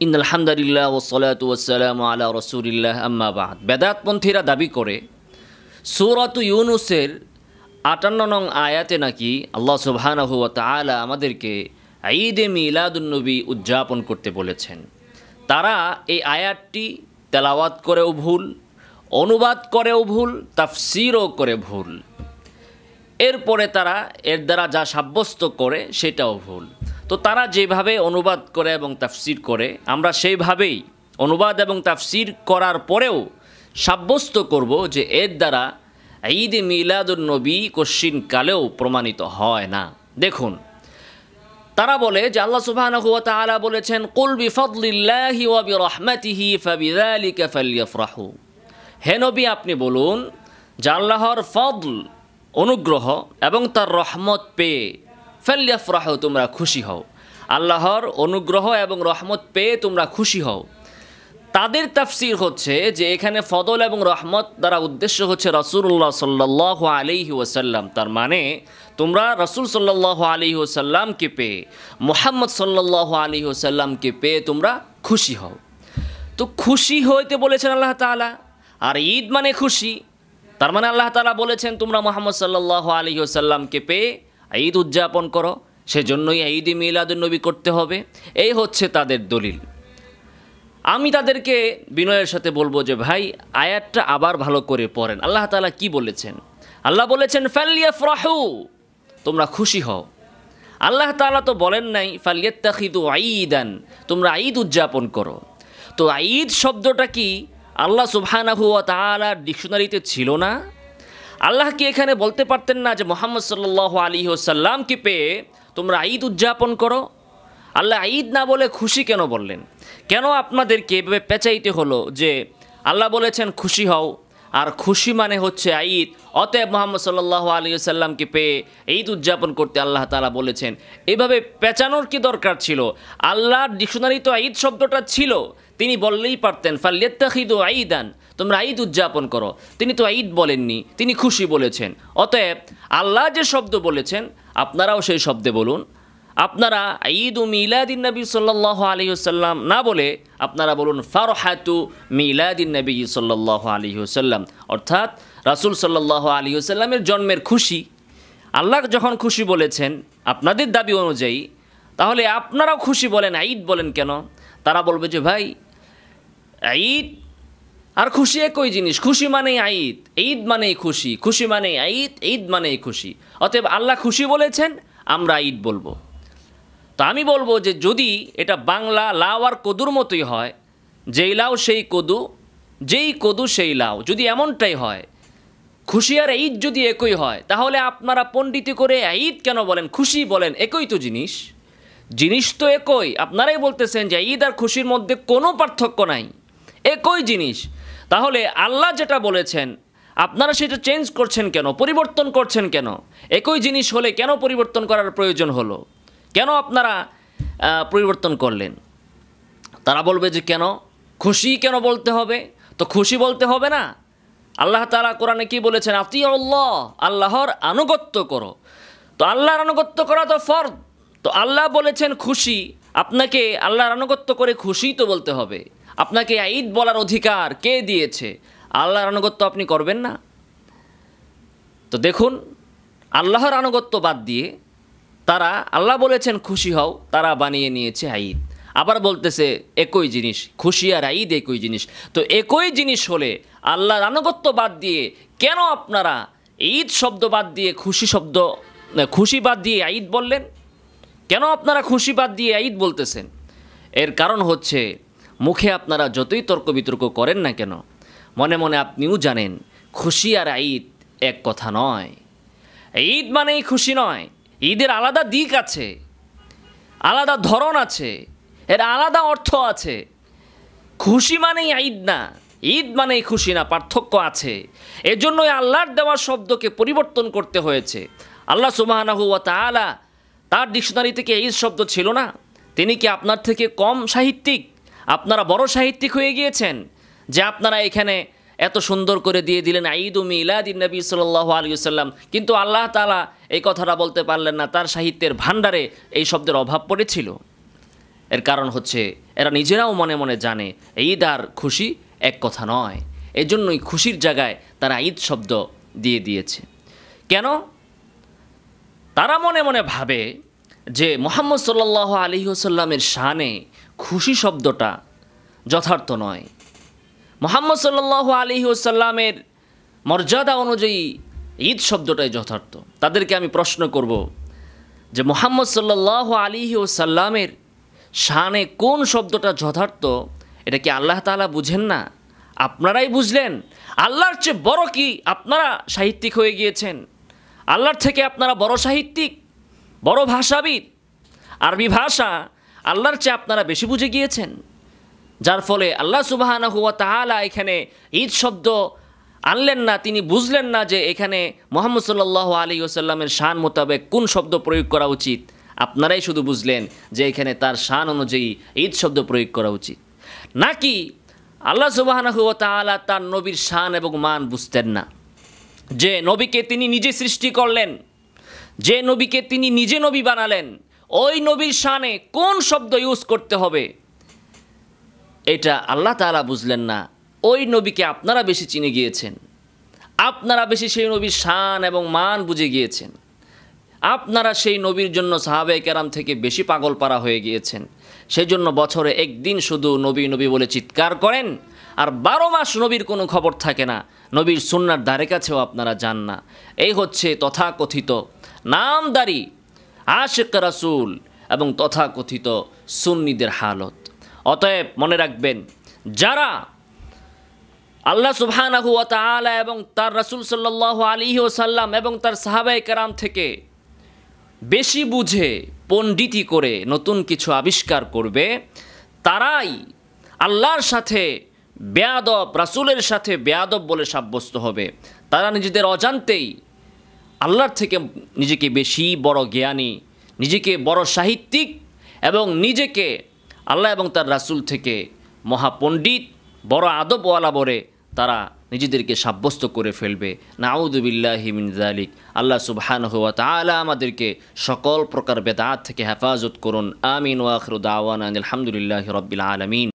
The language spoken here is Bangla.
ইন্নাল হামদুলিল্লাহ ওয়াসসালাতু ওয়াসসালামু আলা রাসূলিল্লাহ আম্মা বা'দ। বেদাতপন্থীরা দাবি করে সূরাতু ইউনূসের ৫৮ নং আয়াতে নাকি আল্লাহ সুবহানাহু ওয়া তাআলা আমাদেরকে ঈদে মিলাদুন্নবী উদযাপন করতে বলেছেন। তারা এই আয়াতটি তেলাওয়াত করেও ভুল, অনুবাদ করেও ভুল, তাফসীরও করে ভুল। এরপরে তারা এর দ্বারা যা সাব্যস্ত করে সেটাও ভুল। তো তারা যেভাবে অনুবাদ করে এবং তাফসীর করে, আমরা সেইভাবেই অনুবাদ এবং তাফসীর করার পরেও সাব্যস্ত করব যে এর দ্বারা ঈদে মিলাদুন্নবী কশ্চিন কালেও প্রমাণিত হয় না। দেখুন, তারা বলে যে আল্লাহ সুবহানাহু ওয়া তাআলা বলেছেন, কুল বিফাদলিল্লাহি ওয়া বিরহমাতিহি ফাবিযালিকা ফালইফরাহু। হে নবী, আপনি বলুন যে আল্লাহর ফদল অনুগ্রহ এবং তার রহমত পেয়ে ফালইফরাহু, তোমরা খুশি হও। আল্লাহর অনুগ্রহ এবং রহমত পেয়ে তোমরা খুশি হও। তাদের তাফসীর হচ্ছে যে এখানে ফদল এবং রহমত দ্বারা উদ্দেশ্য হচ্ছে রাসূলুল্লাহ সাল্লাল্লাহু আলাইহি ওয়াসাল্লাম। তার মানে তোমরা রাসূল সাল্লাল্লাহু আলাইহি ওয়াসাল্লামকে পেয়ে, মুহাম্মদ সাল্লাল্লাহু আলাইহি ওয়াসাল্লামকে পেয়ে তোমরা খুশি হও। তো খুশি হইতে বলেছেন আল্লাহ তাআলা, আর ঈদ মানে খুশি। তার মানে আল্লাহ তাআলা বলেছেন তোমরা মুহাম্মদ সাল্লাল্লাহু আলাইহি ওয়াসাল্লামকে পেয়ে ঈদ উদযাপন করো, সেজন্যই ঈদে মিলাদুন্নবী করতে হবে। এই হচ্ছে তাদের দলিল। আমি তাদেরকে বিনয়ের সাথে বলবো যে ভাই, আয়াতটা আবার ভালো করে পড়েন। আল্লাহ তাআলা কি বলেছেন? আল্লাহ বলেছেন ফালইফরাহু, তোমরা খুশি হও। আল্লাহ তাআলা তো বলেন নাই ফালইত্তাখিদু ঈদান, তোমরা ঈদ উদযাপন করো। তো ঈদ শব্দটা কি আল্লাহ সুবহানাহু ওয়া তাআলার ডিকশনারিতে ছিল না? আল্লাহ কি এখানে বলতে পারতেন না যে মুহাম্মদ সাল্লাল্লাহু আলাইহি ওয়াসাল্লামকে পেয়ে তোমরা ঈদ উদযাপন করো? আল্লাহ ঈদ না বলে খুশি কেন বললেন? কেন আপনাদেরকে এভাবে পেঁচাইতে হলো যে আল্লাহ বলেছেন খুশি হও, আর খুশি মানে হচ্ছে ঈদ, অতএব মুহাম্মদ সাল্লাল্লাহু আলাইহি ওয়াসাল্লামকে পেয়ে ঈদ উদযাপন করতে আল্লাহ তাআলা বলেছেন? এভাবে পেঁচানোর কি দরকার ছিল? আল্লাহর ডিকশনারি তো ঈদ শব্দটা ছিল, তিনি বললেই পারতেন ফালইত্তাখিদু ঈদান, তোমরা ঈদ উদযাপন করো। তিনি তো ঈদ বলেননি, তিনি খুশি বলেছেন। অতএব আল্লাহ যে শব্দ বলেছেন আপনারাও সেই শব্দে বলুন। আপনারা ঈদ ও মিলাদিন নবী সাল্লাল্লাহু আলাইহি ওয়াসাল্লাম না বলে আপনারা বলুন ফারহাতু মিলাদিন নবী সাল্লাল্লাহু আলাইহি ওয়াসাল্লাম, অর্থাৎ রাসূল সাল্লাল্লাহু আলাইহি ওয়াসাল্লামের জন্মের খুশি। আল্লাহ যখন খুশি বলেছেন আপনাদের দাবি অনুযায়ী, তাহলে আপনারাও খুশি বলেন, ঈদ বলেন কেন? তারা বলবে যে ভাই, ঈদ আর খুশি একই জিনিস। খুশি মানেই ঈদ, ঈদ মানেই খুশি, খুশি মানেই ঈদ, ঈদ মানেই খুশি। অতএব আল্লাহ খুশি বলেছেন, আমরা ঈদ বলবো। তো আমি বলবো যে যদি এটা বাংলা লাউ আর কদুর মতোই হয়, যেই লাউ সেই কদু, যেই কদু সেই লাউ, যদি এমনটাই হয়, খুশি আর ঈদ যদি একই হয়, তাহলে আপনারা পণ্ডিতি করে ঈদ কেন বলেন, খুশি বলেন? একই তো জিনিস, জিনিস তো একই। আপনারাই বলতেছেন যে ঈদ আর খুশির মধ্যে কোনো পার্থক্য নাই, একই জিনিস। তাহলে আল্লাহ যেটা বলেছেন আপনারা সেটা চেঞ্জ করছেন কেন, পরিবর্তন করছেন কেন? একই জিনিস হলে কেন পরিবর্তন করার প্রয়োজন হলো? কেন আপনারা পরিবর্তন করলেন? তারা বলবে যে কেন খুশি কেন বলতে হবে? তো খুশি বলতে হবে না? আল্লাহ তাআলা কোরআনে কি বলেছেন? আতিউল্লাহ, আল্লাহর আনুগত্য করো। তো আল্লাহর আনুগত্য করা তো ফরজ। তো আল্লাহ বলেছেন খুশি, আপনাকে আল্লাহর আনুগত্য করে খুশি তো বলতে হবে। আপনাকে ঈদ বলার অধিকার কে দিয়েছে? আল্লাহর আনুগত্য আপনি করবেন না? তো দেখুন, আল্লাহর আনুগত্য বাদ দিয়ে তারা আল্লাহ বলেছেন খুশি হও, তারা বানিয়ে নিয়েছে ঈদ। আবার বলতেছে একই জিনিস, খুশি আর ঈদ একই জিনিস। তো একই জিনিস হলে আল্লাহর আনুগত্য বাদ দিয়ে কেন আপনারা ঈদ শব্দ বাদ দিয়ে খুশি বাদ দিয়ে ঈদ বললেন? কেন আপনারা খুশি বাদ দিয়ে ঈদ বলতেছেন? এর কারণ হচ্ছে, মুখে আপনারা যতই তর্ক বিতর্ক করেন না কেন, মনে মনে আপনিও জানেন খুশি আর ঈদ এক কথা নয়। ঈদ মানেই খুশি নয়, ঈদের আলাদা দিক আছে, আলাদা ধরন আছে, এর আলাদা অর্থ আছে। খুশি মানেই ঈদ না, ঈদ মানেই খুশি না, পার্থক্য আছে। এজন্যই আল্লাহর দেওয়ার শব্দকে পরিবর্তন করতে হয়েছে। আল্লাহ সুবহানাহু ওয়া তাআলা তার ডিকশনারি থেকে ঈদ শব্দ ছিল না? তিনি কি আপনার থেকে কম সাহিত্যিক? আপনারা বড় সাহিত্যিক হয়ে গিয়েছেন যে আপনারা এখানে এত সুন্দর করে দিয়ে দিলেন ঈদ ও মিলাদিন নবী সাল্লাল্লাহু আলাইহি ওয়াসাল্লাম, কিন্তু আল্লাহ তাআলা এই কথাটা বলতে পারলেন না, তার সাহিত্যের ভাণ্ডারে এই শব্দের অভাব পড়েছিল। এর কারণ হচ্ছে এরা নিজেরাও মনে মনে জানে ঈদ আর খুশি এক কথা নয়, এজন্যই খুশির জায়গায় তারা ঈদ শব্দ দিয়ে দিয়েছে। কেন? তারা মনে মনে ভাবে যে মুহাম্মদ সাল্লাল্লাহু আলাইহি ওয়াসাল্লামের শানে খুশি শব্দটা যথার্থ নয়, মুহাম্মদ সাল্লাল্লাহু আলাইহি ওয়াসাল্লামের মর্যাদা অনুযায়ী ঈদ শব্দটাই যথার্থ। তাদেরকে আমি প্রশ্ন করব যে মুহাম্মদ সাল্লাল্লাহু আলাইহি ওয়াসাল্লামের শানে কোন শব্দটা যথার্থ, এটা কি আল্লাহ তাআলা বুঝেন না? আপনারাই বুঝলেন। আল্লাহর চেয়ে বড় কি আপনারা সাহিত্যিক হয়ে গিয়েছেন? আল্লাহর থেকে আপনারা বড় সাহিত্যিক, বড় ভাষাবিদ। আরবি ভাষা আল্লাহর চেয়ে আপনারা বেশি বুঝে গিয়েছেন, যার ফলে আল্লাহ সুবহানাহু ওয়া তাআলা এখানে ঈদ শব্দ আনলেন না। তিনি বুঝলেন না যে এখানে মুহাম্মদ সাল্লাল্লাহু আলাইহি ওয়াসাল্লামের শান মোতাবেক কোন শব্দ প্রয়োগ করা উচিত। আপনারাই শুধু বুঝলেন যে এখানে তার শান অনুযায়ী ঈদ শব্দ প্রয়োগ করা উচিত, নাকি আল্লাহ সুবহানাহু ওয়া তাআলা তার নবীর শান এবং মান বুঝতেন না? যে নবীকে তিনি নিজে সৃষ্টি করলেন, যে নবীকে তিনি নিজে নবী বানালেন, ওই নবীর শানে কোন শব্দ ইউজ করতে হবে এটা আল্লাহ তাআলা বুঝলেন না। ওই নবীকে আপনারা বেশি চিনে গিয়েছেন, আপনারা বেশি সেই নবীর শান এবং মান বুঝে গিয়েছেন, আপনারা সেই নবীর জন্য সাহাবায়ে কেরাম থেকে বেশি পাগল পারা হয়ে গিয়েছেন। সেই জন্য বছরে একদিন শুধু নবী নবী বলে চিৎকার করেন, আর 12 মাস নবীর কোনো খবর থাকে না, নবীর সুন্নার ধারে কাছেও আপনারা যান না। এই হচ্ছে তথাকথিত নামদারি আশিক রাসূল এবং তথাকথিত সুন্নিদের হালত। অতএব মনে রাখবেন, যারা আল্লাহ সুবহানাহু ওয়া তাআলা এবং তার রাসূল সাল্লাল্লাহু আলাইহি ওয়াসাল্লাম এবং তার সাহাবায়ে কেরাম থেকে বেশি বুঝে পণ্ডিতি করে নতুন কিছু আবিষ্কার করবে, তারাই আল্লাহর সাথে বেয়াদব, রাসূলের সাথে বেয়াদব বলে সাব্যস্ত হবে। তারা নিজেদের অজান্তেই আল্লাহর থেকে নিজেকে বেশি বড় জ্ঞানী, নিজেকে বড় সাহিত্যিক এবং নিজেকে আল্লাহ এবং তার রাসূল থেকে মহাপণ্ডিত, বড় আদবওয়ালা বলে তারা নিজেদেরকে সাব্যস্ত করে ফেলবে। নাউযু বিল্লাহি মিন যালিক। আল্লাহ সুবহানাহু ওয়া তাআলা আমাদেরকে সকল প্রকার বেদাত থেকে হেফাজত করুন। আমিন ওয়া আখিরু দাওয়ানা আলহামদুলিল্লাহি রাব্বিল আলামিন।